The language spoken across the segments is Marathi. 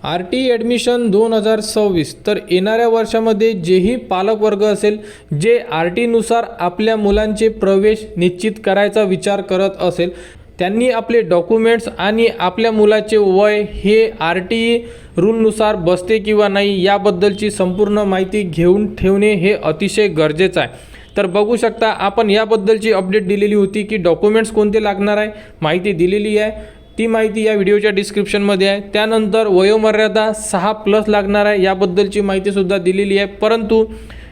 RT ॲडमिशन 2026 तर येणाऱ्या वर्षामध्ये जेही पालक वर्ग असेल जे RT नुसार आपल्या मुलांचे प्रवेश निश्चित करायचा विचार करत असेल त्यांनी आपले डॉक्युमेंट्स आणि आपल्या मुलाचे वय हे RT रूलनुसार बसते किंवा नाही याबद्दलची संपूर्ण माहिती घेऊन ठेवणे हे अतिशय गरजेचं आहे। तर बघू शकता आपण याबद्दलची अपडेट दिलेली होती की डॉक्युमेंट्स कोणते लागणार आहे, माहिती दिलेली आहे। ती माहिती या व्हिडिओच्या डिस्क्रिप्शनमध्ये आहे। त्यानंतर वयोमर्यादा 6+ लागणार आहे याबद्दलची माहिती सुद्धा दिलेली आहे। परंतु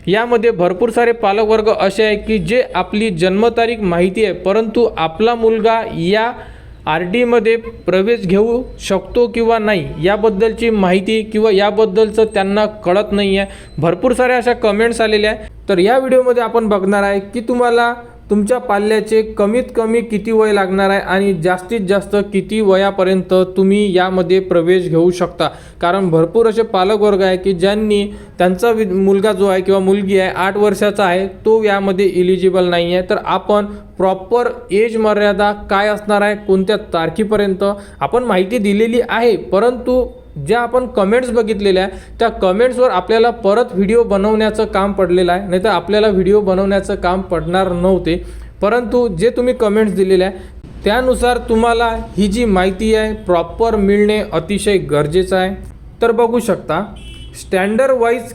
यामध्ये भरपूर सारे पालकवर्ग असे आहे की जे आपली जन्मतारीख माहिती आहे परंतु आपला मुलगा या RT मध्ये प्रवेश घेऊ शकतो किंवा नाही याबद्दलची माहिती किंवा याबद्दलचं त्यांना कळत नाही आहे। भरपूर साऱ्या अशा कमेंट्स आलेल्या आहे। तर या व्हिडिओमध्ये आपण बघणार आहे की तुम्हाला तुमच्या पाल्याचे कमीत कमी किती वय लागणार आहे आणि जास्तीत जास्त किती वयापर्यंत तुम्ही यामध्ये प्रवेश घेऊ शकता। कारण भरपूर असे पालक वर्ग आहे की ज्यांनी त्यांचा मुलगा जो आहे किंवा मुलगी आहे 8 वर्षाचा आहे तो यामध्ये एलिजिबल नाही आहे। तर आपण प्रॉपर एज मर्यादा काय असणार आहे, कोणत्या तारखेपर्यंत आपण माहिती दिलेली आहे, परंतु ज्या आपण कमेंट्स बघितलेल्या आहे त्या कमेंट्सवर आपल्याला परत व्हिडिओ बनवण्याचं काम पडलेलं आहे। नाहीतर आपल्याला व्हिडिओ बनवण्याचं काम पडणार नव्हते, परंतु जे तुम्ही कमेंट्स दिलेले आहे त्यानुसार तुम्हाला ही जी माहिती आहे प्रॉपर मिळणे अतिशय गरजेचं आहे। तर बघू शकता स्टँडर्ड वाईज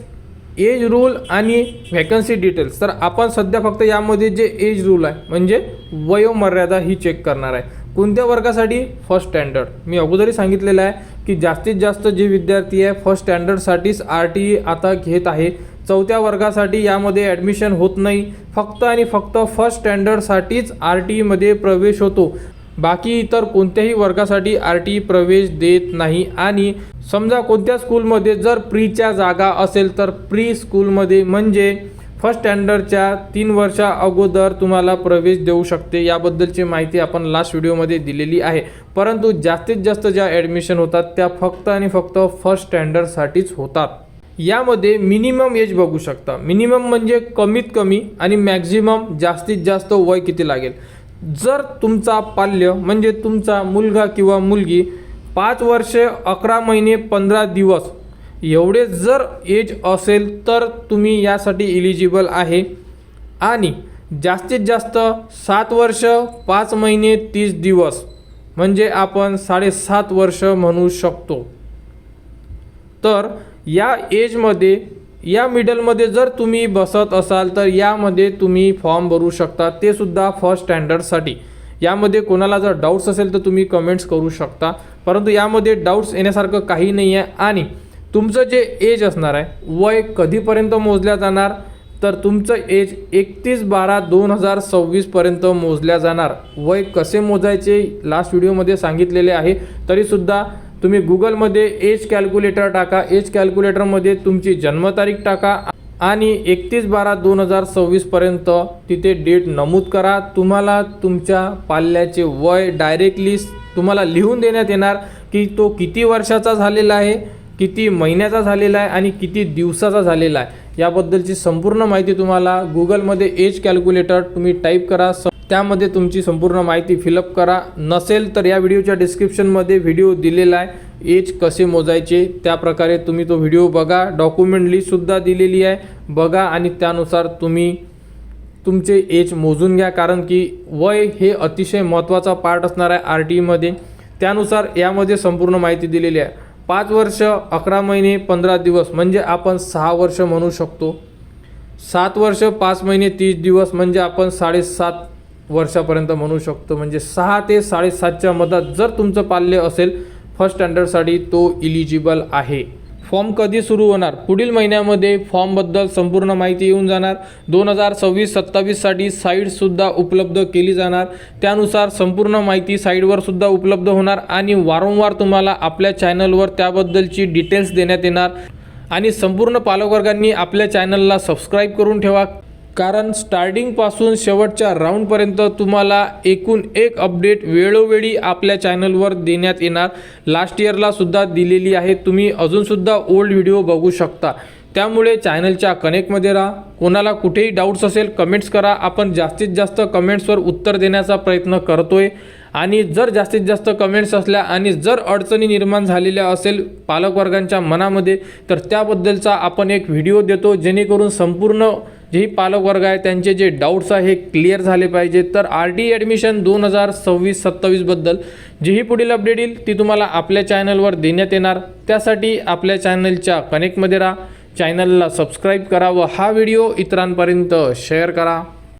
एज रूल आणि व्हॅकन्सी डिटेल्स। तर आपण सध्या फक्त यामध्ये जे एज रूल आहे म्हणजे वयोमर्यादा ही चेक करणार आहे। कोणत्या वर्गासाठी? First standard. मी अगोदरही सांगितलेलं आहे की जास्तीत जास्त जे विद्यार्थी आहे फर्स्ट स्टँडर्डसाठीच RT आता घेत आहे। चौथ्या वर्गासाठी यामध्ये ॲडमिशन होत नाही, फक्त आणि फक्त फर्स्ट स्टँडर्डसाठीच RT मध्ये प्रवेश होतो। बाकी इतर कोणत्याही वर्गासाठी RT प्रवेश देत नाही। आणि समजा कोणत्या स्कूलमध्ये जर प्रीच्या जागा असेल तर प्री स्कूलमध्ये म्हणजे फर्स्ट स्टँडर्डच्या 3 वर्षा अगोदर तुम्हाला प्रवेश देऊ शकते। याबद्दलची माहिती आपण लास्ट व्हिडिओमध्ये दिलेली आहे। परंतु जास्तीत जास्त ज्या ॲडमिशन होतात त्या फक्त आणि फक्त फर्स्ट स्टँडर्डसाठीच होतात। यामध्ये मिनिमम एज बघू शकता। मिनिमम म्हणजे कमीत कमी आणि मॅक्झिमम जास्तीत जास्त वय किती लागेल। जर तुमचा पाल्य म्हणजे तुमचा मुलगा किंवा मुलगी 5 वर्षे 11 महिने 15 दिवस एवढे जर एज असेल तर तुम्ही यासाठी एलिजिबल आहे। आणि जास्तीत जास्त 7 वर्ष 5 महिने 30 दिवस म्हणजे आपण 7.5 वर्ष म्हणू शकतो। तर या एजमध्ये या मिडलमध्ये जर तुम्ही बसत असाल तर यामध्ये तुम्ही फॉर्म भरू शकता, ते सुद्धा फर्स्ट स्टँडर्डसाठी। यामध्ये कोणाला जर डाऊट्स असेल तर तुम्ही कमेंट्स करू शकता, परंतु यामध्ये डाऊट्स येण्यासारखं काही नाही आहे। आणि तुमचं जे एज असणार आहे वय कधीपर्यंत मोजल्या जाणार तर तुमचं एज 31/12/2026 पर्यंत मोजल्या जाणार। वय कसे मोजायचे लास्ट व्हिडिओमध्ये सांगितलेले आहे, तरीसुद्धा तुम्ही गुगलमध्ये एज कॅल्क्युलेटर टाका, एज कॅल्क्युलेटरमध्ये तुमची जन्मतारीख टाका आणि 31/12/2026 पर्यंत तिथे डेट नमूद करा। तुम्हाला तुमच्या पाल्याचे वय डायरेक्टली तुम्हाला लिहून देण्यात येणार की तो किती वर्षाचा झालेला आहे, किती महिन्याचा झालेला आहे आणि किती दिवसाचा झालेला आहे। याबद्दलची संपूर्ण माहिती तुम्हाला गुगलमध्ये एज कॅल्क्युलेटर तुम्ही टाईप करा, त्यामध्ये तुमची संपूर्ण माहिती फिलअप करा। नसेल तर या व्हिडिओच्या डिस्क्रिप्शनमध्ये व्हिडिओ दिलेला आहे एज कसे मोजायचे, त्या प्रकारे तुम्ही तो व्हिडिओ बघा। डॉक्युमेंट लिस्टसुद्धा दिलेली आहे, बघा आणि त्यानुसार तुम्ही तुमचे एज मोजून घ्या। कारण की वय हे अतिशय महत्त्वाचा पार्ट असणार आहे RT मध्ये। त्यानुसार यामध्ये संपूर्ण माहिती दिलेली आहे। 5 वर्ष 11 महिने 15 दिवस म्हणजे आपण 6 वर्ष म्हणू शकतो। 7 वर्ष 5 महिने 30 दिवस म्हणजे आपण 7.5 वर्षापर्यंत म्हणू शकतो। म्हणजे 6 ते 7.5च्या मधात जर तुमचं पाल्य असेल फर्स्ट स्टँडर्डसाठी तो इलिजिबल आहे। फॉर्म कधी सुरू होणार? पुढील महिन्यामध्ये फॉर्मबद्दल संपूर्ण माहिती येऊन जाणार। 2026-27साठी साईटसुद्धा उपलब्ध केली जाणार, त्यानुसार संपूर्ण माहिती साईटवर सुद्धा उपलब्ध होणार आणि वारंवार तुम्हाला आपल्या चॅनलवर त्याबद्दलची डिटेल्स देण्यात येणार। आणि संपूर्ण पालकवर्गांनी आपल्या चॅनलला सबस्क्राईब करून ठेवा, कारण स्टार्टिंगपासून शेवटच्या राऊंडपर्यंत तुम्हाला एकूण एक अपडेट वेळोवेळी आपल्या चॅनलवर देण्यात येणार। लास्ट इयरला सुद्धा दिलेली आहे, तुम्ही अजूनसुद्धा ओल्ड व्हिडिओ बघू शकता। त्यामुळे चॅनलच्या कनेक्टमध्ये राहा। कोणाला कुठेही डाऊट्स असेल कमेंट्स करा, आपण जास्तीत जास्त कमेंट्सवर उत्तर देण्याचा प्रयत्न करतोय। आणि जर जास्तीत जास्त कमेंट्स असल्या आणि जर अडचणी निर्माण झालेल्या असेल पालकवर्गांच्या मनामध्ये तर त्याबद्दलचा आपण एक व्हिडिओ देतो, जेणेकरून संपूर्ण जेही पालकवर्ग आहे त्यांचे जे डाऊट्स आहे हे क्लिअर झाले पाहिजे। तर RT ॲडमिशन 2026-27 बद्दल जेही पुढील अपडेट येईल ती तुम्हाला आपल्या चॅनलवर देण्यात येणार। त्यासाठी आपल्या चॅनलच्या कनेक्टमध्ये राहा, चॅनलला सबस्क्राईब करा व हा व्हिडिओ इतरांपर्यंत शेअर करा।